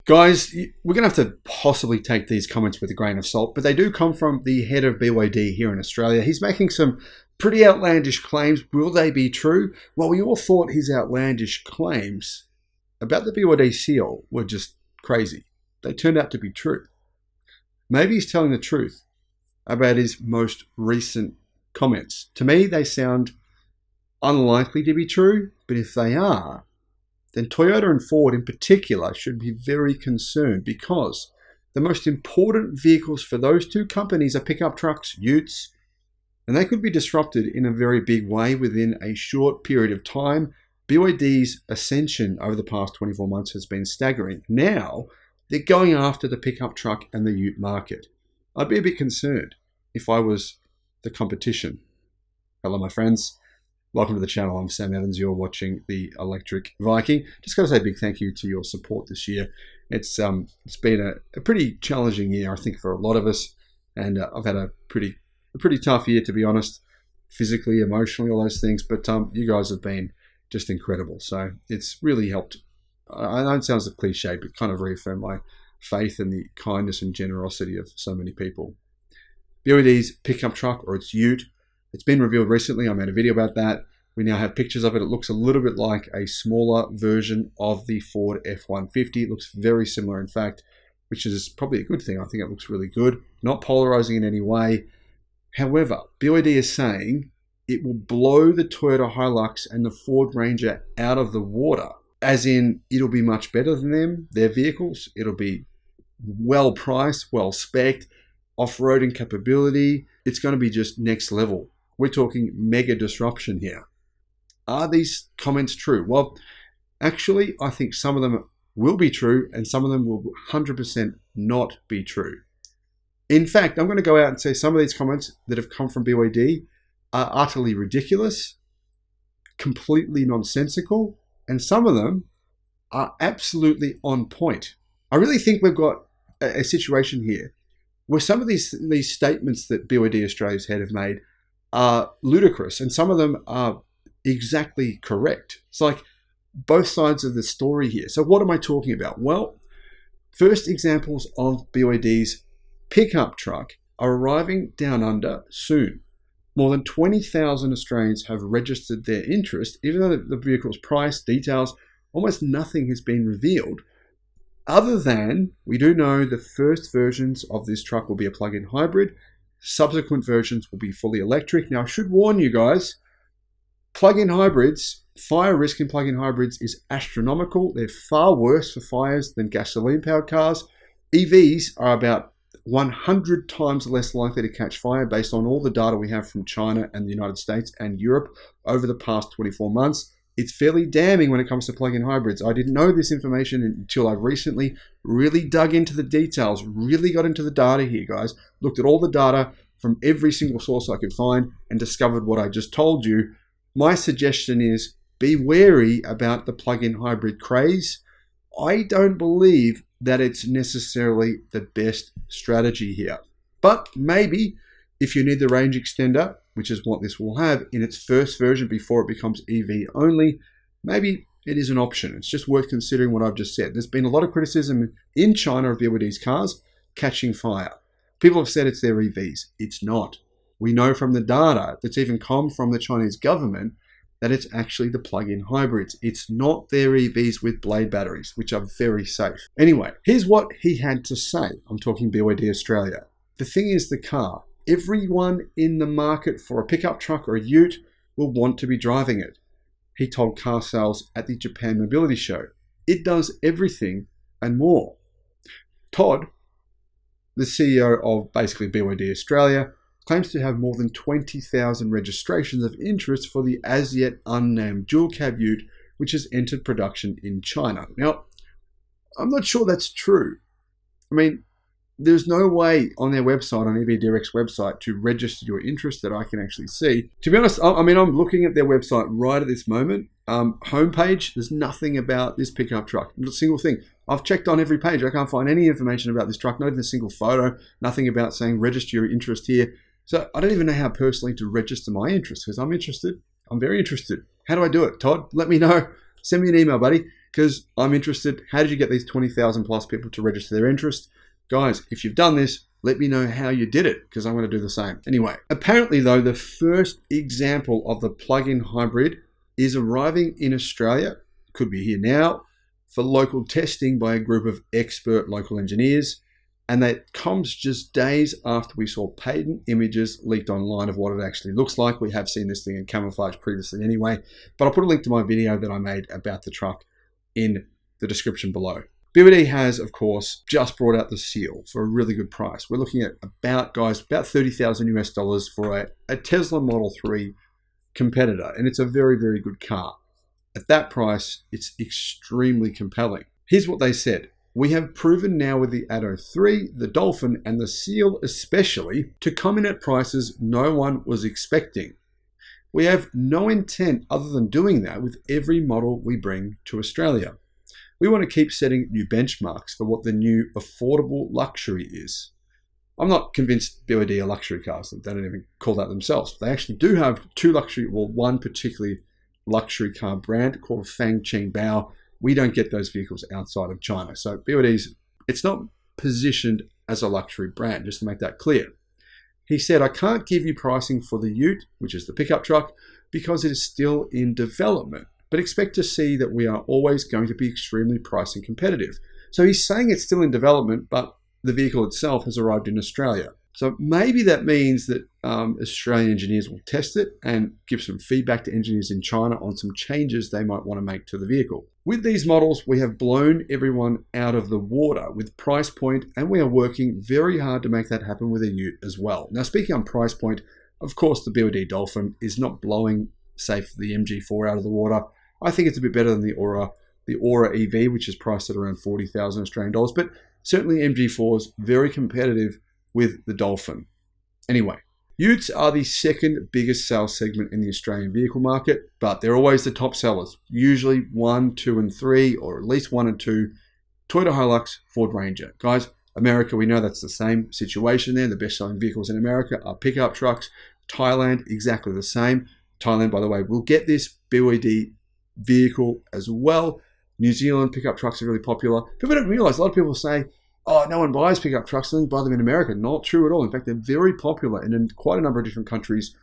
Guys, we're going to have to possibly take these comments with a grain of salt, but they do come from the head of BYD here in Australia. He's making some pretty outlandish claims. Will they be true? Well, we all thought his outlandish claims about the BYD seal were just crazy. They turned out to be true. Maybe he's telling the truth about his most recent comments. To me, they sound unlikely to be true, but if they are, then Toyota and Ford in particular should be very concerned, because the most important vehicles for those two companies are pickup trucks, utes, and they could be disrupted in a very big way within a short period of time. BYD's ascension over the past 24 months has been staggering. Now, they're going after the pickup truck and the ute market. I'd be a bit concerned if I was the competition. Hello, my friends. Welcome to the channel. I'm Sam Evans. You're watching the Electric Viking. Just got to say a big thank you to your support this year. It's been a pretty challenging year, I think, for a lot of us, and I've had a pretty tough year, to be honest, physically, emotionally, all those things. But you guys have been just incredible. So it's really helped. I know it sounds a cliche, but kind of reaffirmed my faith in the kindness and generosity of so many people. BYD's pickup truck, or its ute, it's been revealed recently. I made a video about that. We now have pictures of it. It looks a little bit like a smaller version of the Ford F-150. It looks very similar, in fact, which is probably a good thing. I think it looks really good. Not polarizing in any way. However, BYD is saying it will blow the Toyota HiLux and the Ford Ranger out of the water. As in, it'll be much better than them, their vehicles. It'll be well priced, well spec'd, off-roading capability. It's going to be just next level. We're talking mega disruption here. Are these comments true? Well, actually, I think some of them will be true and some of them will 100% not be true. In fact, I'm going to go out and say some of these comments that have come from BYD are utterly ridiculous, completely nonsensical, and some of them are absolutely on point. I really think we've got a situation here where some of these statements that BYD Australia's head have made are ludicrous, and some of them are exactly correct. It's like both sides of the story here. So what am I talking about? Well, first examples of BYD's pickup truck are arriving down under soon. More than 20,000 Australians have registered their interest, even though the vehicle's price, details, almost nothing has been revealed. Other than, we do know the first versions of this truck will be a plug-in hybrid. Subsequent versions will be fully electric. Now, I should warn you guys, plug-in hybrids, fire risk in plug-in hybrids is astronomical. They're far worse for fires than gasoline-powered cars. EVs are about 100 times less likely to catch fire based on all the data we have from China and the United States and Europe over the past 24 months. It's fairly damning when it comes to plug-in hybrids. I didn't know this information until I recently really dug into the details, really got into the data here, guys. Looked at all the data from every single source I could find and discovered what I just told you. My suggestion is be wary about the plug-in hybrid craze. I don't believe that it's necessarily the best strategy here. But maybe if you need the range extender, which is what this will have in its first version before it becomes EV only, maybe it is an option. It's just worth considering what I've just said. There's been a lot of criticism in China of BYD's cars catching fire. People have said it's their EVs. It's not. We know from the data that's even come from the Chinese government that it's actually the plug-in hybrids. It's not their EVs with blade batteries, which are very safe. Anyway, here's what he had to say. I'm talking BYD Australia. The thing is the car. Everyone in the market for a pickup truck or a ute will want to be driving it. He told car sales at the Japan Mobility Show. It does everything and more. Todd, the CEO of basically BYD Australia, claims to have more than 20,000 registrations of interest for the as yet unnamed dual cab ute, which has entered production in China. Now, I'm not sure that's true. I mean, there's no way on their website, on EV Direct's website, to register your interest that I can actually see. To be honest, I'm looking at their website right at this moment. Homepage, there's nothing about this pickup truck. Not a single thing. I've checked on every page. I can't find any information about this truck, not even a single photo, nothing about saying register your interest here. So I don't even know how personally to register my interest, because I'm interested. I'm very interested. How do I do it? Todd, let me know. Send me an email, buddy. because I'm interested. How did you get these 20,000 plus people to register their interest? Guys, if you've done this, let me know how you did it, because I'm going to do the same. Anyway, apparently though, the first example of the plug-in hybrid is arriving in Australia, could be here now, for local testing by a group of expert local engineers. And that comes just days after we saw patent images leaked online of what it actually looks like. We have seen this thing in camouflage previously anyway, but I'll put a link to my video that I made about the truck in the description below. BYD has, of course, just brought out the Seal for a really good price. We're looking at about 30,000 US dollars for a Tesla Model 3 competitor, and it's a very, very good car. At that price, it's extremely compelling. Here's what they said. We have proven now with the Atto 3, the Dolphin, and the Seal especially, to come in at prices no one was expecting. We have no intent other than doing that with every model we bring to Australia. We want to keep setting new benchmarks for what the new affordable luxury is. I'm not convinced BYD are luxury cars. They don't even call that themselves. They actually do have one particularly luxury car brand called Fang Qingbao. We don't get those vehicles outside of China. So BYD's, it's not positioned as a luxury brand, just to make that clear. He said, I can't give you pricing for the Ute, which is the pickup truck, because it is still in development, but expect to see that we are always going to be extremely pricing competitive. So he's saying it's still in development, but the vehicle itself has arrived in Australia. So maybe that means that Australian engineers will test it and give some feedback to engineers in China on some changes they might want to make to the vehicle. With these models, we have blown everyone out of the water with price point, and we are working very hard to make that happen with a Ute as well. Now, speaking on price point, of course, the BYD Dolphin is not blowing, say, the MG4 out of the water. I think it's a bit better than the Aura EV, which is priced at around 40,000 Australian dollars, but certainly MG4 is very competitive with the Dolphin. Anyway, Utes are the second biggest sales segment in the Australian vehicle market, but they're always the top sellers. Usually 1, 2, and 3, or at least 1 and 2, Toyota HiLux Ford Ranger. Guys, America, we know that's the same situation there. The best-selling vehicles in America are pickup trucks. Thailand, exactly the same. Thailand, by the way, will get this BYD vehicle as well. New Zealand pickup trucks are really popular. People don't realize, a lot of people say, oh, no one buys pickup trucks, they only buy them in America. Not true at all. In fact, they're very popular in quite a number of different countries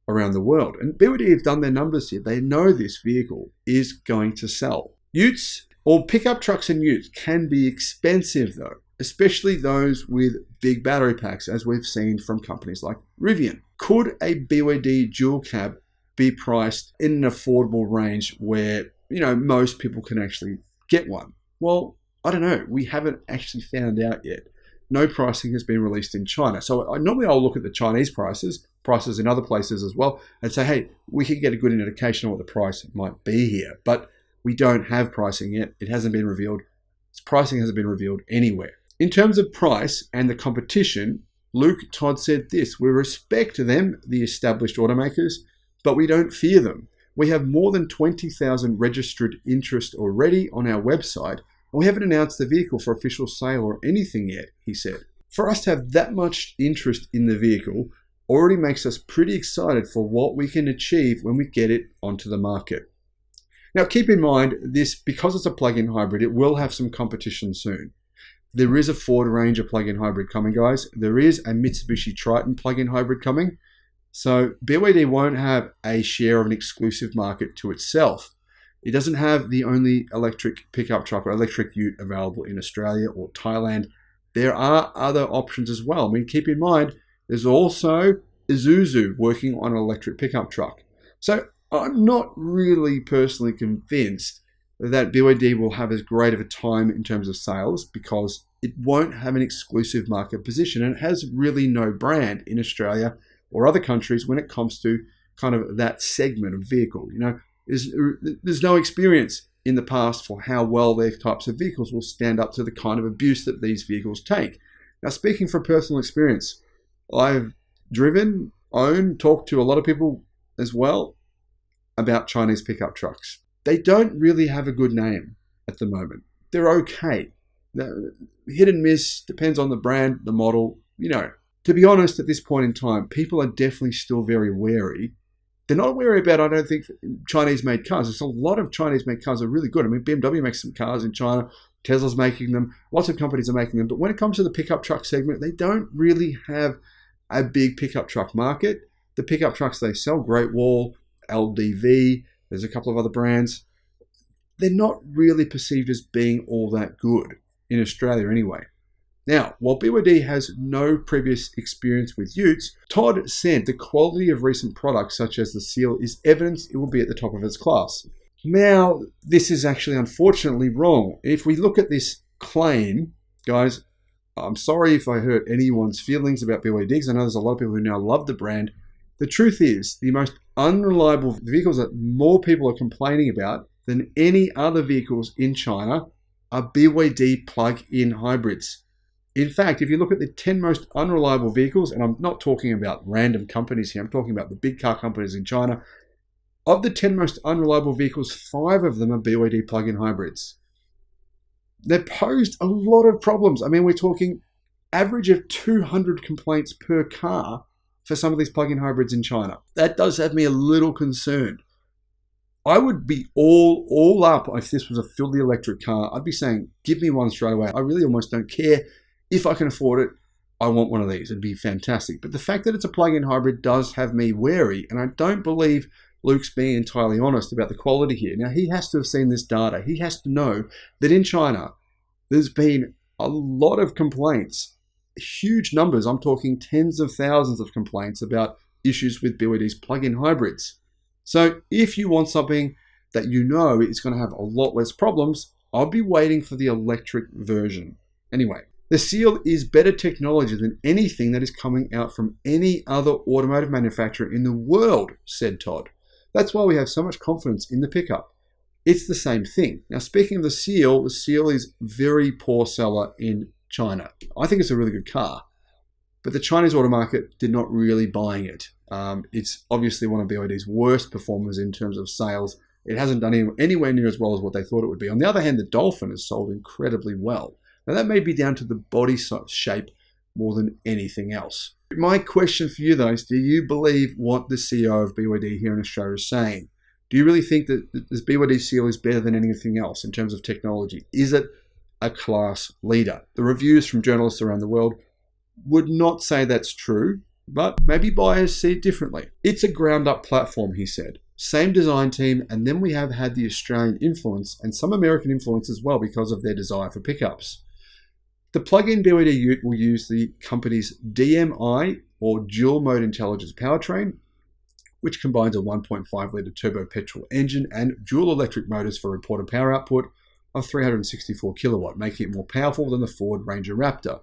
around the world. And BYD have done their numbers here. They know this vehicle is going to sell. Utes, or pickup trucks and Utes, can be expensive though, especially those with big battery packs, as we've seen from companies like Rivian. Could a BYD dual cab be priced in an affordable range where, most people can actually get one? Well, I don't know. We haven't actually found out yet. No pricing has been released in China. So normally I'll look at the Chinese prices in other places as well, and say, hey, we can get a good indication of what the price might be here. But we don't have pricing yet. It hasn't been revealed. Pricing hasn't been revealed anywhere. In terms of price and the competition, Luke Todd said this: we respect them, the established automakers, but we don't fear them. We have more than 20,000 registered interest already on our website, and we haven't announced the vehicle for official sale or anything yet, he said. For us to have that much interest in the vehicle already makes us pretty excited for what we can achieve when we get it onto the market. Now, keep in mind, this, because it's a plug-in hybrid, it will have some competition soon. There is a Ford Ranger plug-in hybrid coming, guys. There is a Mitsubishi Triton plug-in hybrid coming. So BYD won't have a share of an exclusive market to itself. It doesn't have the only electric pickup truck or electric Ute available in Australia or Thailand. There are other options as well. I mean, keep in mind, there's also Isuzu working on an electric pickup truck. So I'm not really personally convinced that BYD will have as great of a time in terms of sales, because it won't have an exclusive market position, and it has really no brand in Australia or other countries when it comes to kind of that segment of vehicle. There's no experience in the past for how well their types of vehicles will stand up to the kind of abuse that these vehicles take. Now, speaking from personal experience, I've driven, owned, talked to a lot of people as well about Chinese pickup trucks. They don't really have a good name at the moment. They're okay. They're hit and miss, depends on the brand, the model. To be honest, at this point in time, people are definitely still very wary They're not wary about, I don't think, Chinese-made cars. There's a lot of Chinese-made cars that are really good. I mean, BMW makes some cars in China. Tesla's making them. Lots of companies are making them. But when it comes to the pickup truck segment, they don't really have a big pickup truck market. The pickup trucks they sell, Great Wall, LDV, there's a couple of other brands. They're not really perceived as being all that good in Australia anyway. Now, while BYD has no previous experience with utes, Todd said the quality of recent products such as the Seal is evidence it will be at the top of its class. Now, this is actually unfortunately wrong. If we look at this claim, guys, I'm sorry if I hurt anyone's feelings about BYD, because I know there's a lot of people who now love the brand. The truth is, the most unreliable vehicles that more people are complaining about than any other vehicles in China are BYD plug-in hybrids. In fact, if you look at the 10 most unreliable vehicles, and I'm not talking about random companies here, I'm talking about the big car companies in China, of the 10 most unreliable vehicles, 5 of them are BYD plug-in hybrids. They've posed a lot of problems. I mean, we're talking average of 200 complaints per car for some of these plug-in hybrids in China. That does have me a little concerned. I would be all up if this was a fully electric car. I'd be saying, give me one straight away. I really almost don't care. If I can afford it, I want one of these. It'd be fantastic. But the fact that it's a plug-in hybrid does have me wary, and I don't believe Luke's being entirely honest about the quality here. Now, he has to have seen this data. He has to know that in China, there's been a lot of complaints, huge numbers. I'm talking tens of thousands of complaints about issues with BYD's plug-in hybrids. So if you want something that you know is going to have a lot less problems, I'll be waiting for the electric version. Anyway, the Seal is better technology than anything that is coming out from any other automotive manufacturer in the world, said Todd. That's why we have so much confidence in the pickup. It's the same thing. Now, speaking of the Seal is very poor seller in China. I think it's a really good car, but the Chinese auto market did not really buying it. It's obviously one of BYD's worst performers in terms of sales. It hasn't done anywhere near as well as what they thought it would be. On the other hand, the Dolphin has sold incredibly well. Now, that may be down to the body shape more than anything else. My question for you, though, is do you believe what the CEO of BYD here in Australia is saying? Do you really think that this BYD Seal is better than anything else in terms of technology? Is it a class leader? The reviews from journalists around the world would not say that's true, but maybe buyers see it differently. It's a ground-up platform, he said. Same design team, and then we have had the Australian influence and some American influence as well because of their desire for pickups. The plug-in BYD Ute will use the company's DMI, or dual mode intelligence powertrain, which combines a 1.5-litre turbo petrol engine and dual electric motors for reported power output of 364 kilowatt, making it more powerful than the Ford Ranger Raptor.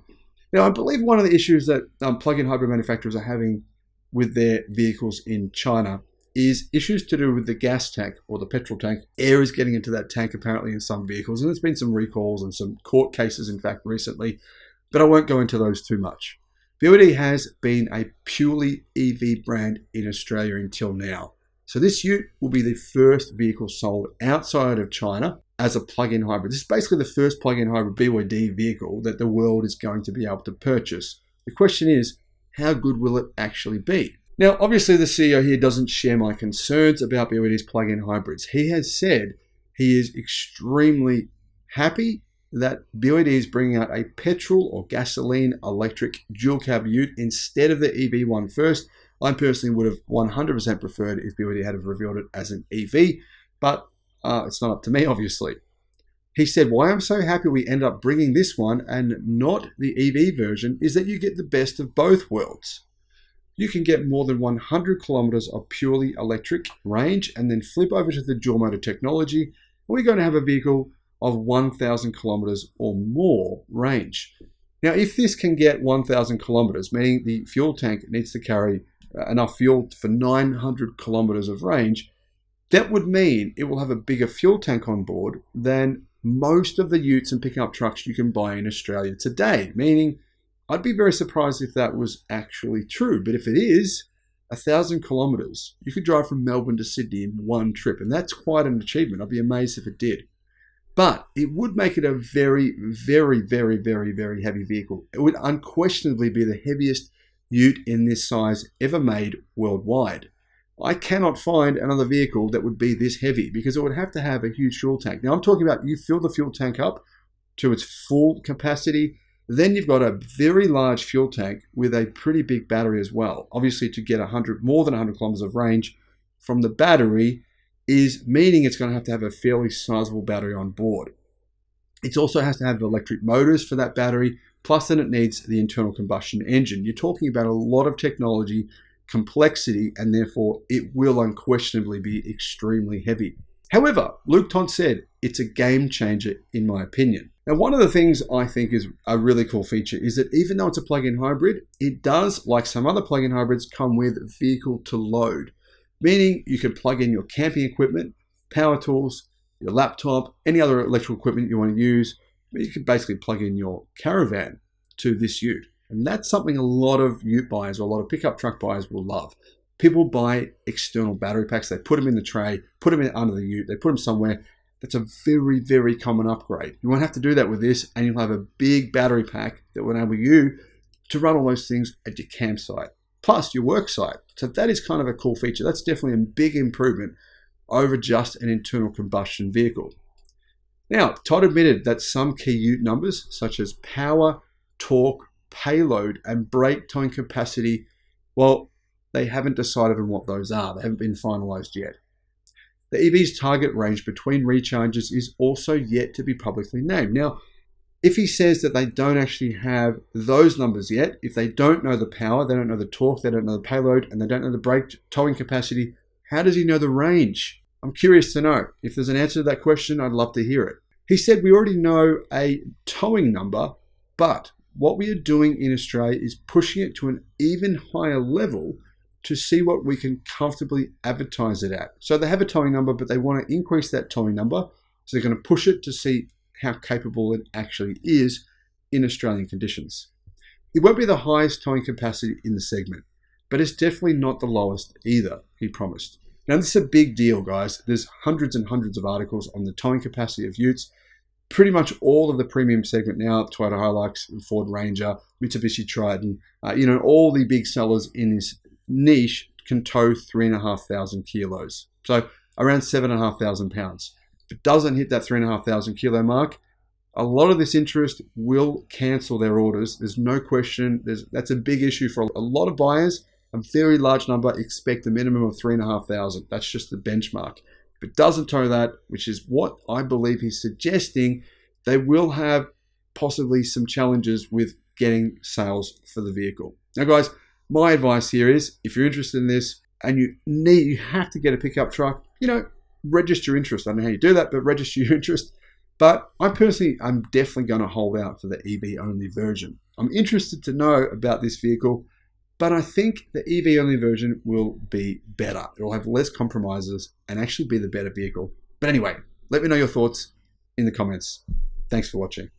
Now, I believe one of the issues that plug-in hybrid manufacturers are having with their vehicles in China is issues to do with the gas tank or the petrol tank. Air is getting into that tank apparently in some vehicles, and there's been some recalls and some court cases, in fact, recently, but I won't go into those too much. BYD has been a purely EV brand in Australia until now. So this Ute will be the first vehicle sold outside of China as a plug-in hybrid. This is basically the first plug-in hybrid BYD vehicle that the world is going to be able to purchase. The question is, how good will it actually be? Now, obviously, the CEO here doesn't share my concerns about BYD's plug-in hybrids. He has said he is extremely happy that BYD is bringing out a petrol or gasoline electric dual cab Ute instead of the EV one first. I personally would have 100% preferred if BYD had revealed it as an EV, but it's not up to me, obviously. He said, why I'm so happy we end up bringing this one and not the EV version is that you get the best of both worlds. You can get more than 100 kilometers of purely electric range and then flip over to the dual motor technology. And we're going to have a vehicle of 1,000 kilometers or more range. Now, if this can get 1,000 kilometers, meaning the fuel tank needs to carry enough fuel for 900 kilometers of range, that would mean it will have a bigger fuel tank on board than most of the utes and pickup trucks you can buy in Australia today, meaning I'd be very surprised if that was actually true. But if it is, 1,000 kilometers, you could drive from Melbourne to Sydney in one trip, and that's quite an achievement. I'd be amazed if it did. But it would make it a very, very, very, very, very heavy vehicle. It would unquestionably be the heaviest ute in this size ever made worldwide. I cannot find another vehicle that would be this heavy because it would have to have a huge fuel tank. Now I'm talking about you fill the fuel tank up to its full capacity, then you've got a very large fuel tank with a pretty big battery as well. Obviously to get more than 100 kilometers of range from the battery is meaning it's going to have a fairly sizable battery on board. It also has to have electric motors for that battery, plus then it needs the internal combustion engine. You're talking about a lot of technology, complexity, and therefore it will unquestionably be extremely heavy. However, Luke Tont said it's a game changer in my opinion. Now, one of the things I think is a really cool feature is that even though it's a plug-in hybrid, it does, like some other plug-in hybrids, come with vehicle to load, meaning you can plug in your camping equipment, power tools, your laptop, any other electrical equipment you want to use. You can basically plug in your caravan to this ute. And that's something a lot of ute buyers or a lot of pickup truck buyers will love. People buy external battery packs. They put them in the tray, put them in under the ute, they put them somewhere. That's a very, very common upgrade. You won't have to do that with this, and you'll have a big battery pack that will enable you to run all those things at your campsite, plus your work site. So that is kind of a cool feature. That's definitely a big improvement over just an internal combustion vehicle. Now, Todd admitted that some key ute numbers, such as power, torque, payload, and brake towing capacity, well, they haven't decided on what those are. They haven't been finalized yet. The EV's target range between recharges is also yet to be publicly named. Now, if he says that they don't actually have those numbers yet, if they don't know the power, they don't know the torque, they don't know the payload, and they don't know the brake towing capacity, how does he know the range? I'm curious to know. If there's an answer to that question, I'd love to hear it. He said we already know a towing number, but what we are doing in Australia is pushing it to an even higher level to see what we can comfortably advertise it at. So they have a towing number, but they want to increase that towing number. So they're going to push it to see how capable it actually is in Australian conditions. It won't be the highest towing capacity in the segment, but it's definitely not the lowest either, he promised. Now this is a big deal, guys. There's hundreds and hundreds of articles on the towing capacity of utes. Pretty much all of the premium segment now, Toyota HiLux, Ford Ranger, Mitsubishi Triton, all the big sellers in this niche can tow 3,500 kilos. So around 7,500 pounds. If it doesn't hit that 3,500 kilo mark, a lot of this interest will cancel their orders. There's no question. That's a big issue for a lot of buyers. A very large number expect a minimum of 3,500. That's just the benchmark. If it doesn't tow that, which is what I believe he's suggesting, they will have possibly some challenges with getting sales for the vehicle. Now, guys, my advice here is if you're interested in this and you have to get a pickup truck, register your interest. I don't know how you do that, but register your interest. But I'm definitely going to hold out for the EV only version. I'm interested to know about this vehicle, but I think the EV only version will be better. It will have less compromises and actually be the better vehicle. But anyway, let me know your thoughts in the comments. Thanks for watching.